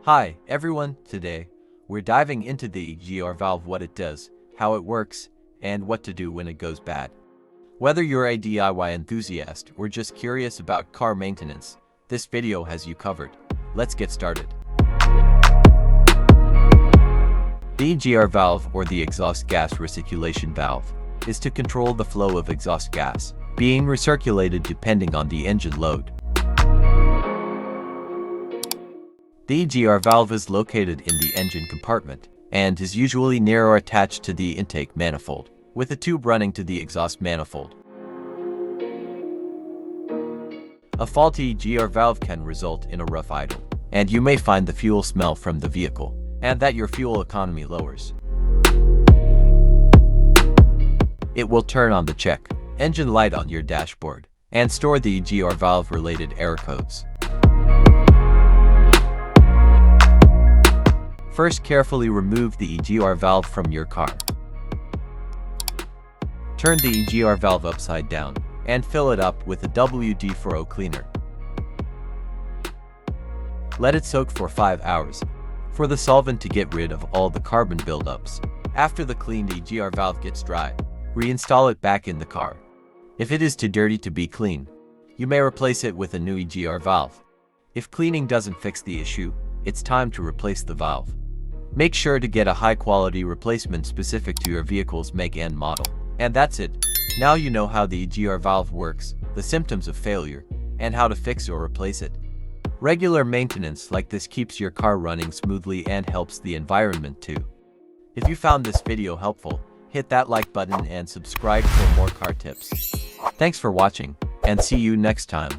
Hi everyone, today we're diving into the EGR valve, what it does, how it works, and what to do when it goes bad. Whether you're a DIY enthusiast or just curious about car maintenance, this video has you covered. Let's get started. The EGR valve, or the exhaust gas recirculation valve, is to control the flow of exhaust gas being recirculated depending on the engine load. The EGR valve is located in the engine compartment and is usually near or attached to the intake manifold, with a tube running to the exhaust manifold. A faulty EGR valve can result in a rough idle, and you may find the fuel smell from the vehicle, and that your fuel economy lowers. It will turn on the check engine light on your dashboard and store the EGR valve related error codes. First, carefully remove the EGR valve from your car. Turn the EGR valve upside down and fill it up with a WD-40 cleaner. Let it soak for 5 hours for the solvent to get rid of all the carbon buildups. After the cleaned EGR valve gets dry, reinstall it back in the car. If it is too dirty to be cleaned, you may replace it with a new EGR valve. If cleaning doesn't fix the issue, it's time to replace the valve. Make sure to get a high-quality replacement specific to your vehicle's make and model. And that's it. Now you know how the EGR valve works, the symptoms of failure, and how to fix or replace it. Regular maintenance like this keeps your car running smoothly and helps the environment too. If you found this video helpful, hit that like button and subscribe for more car tips. Thanks for watching, and see you next time.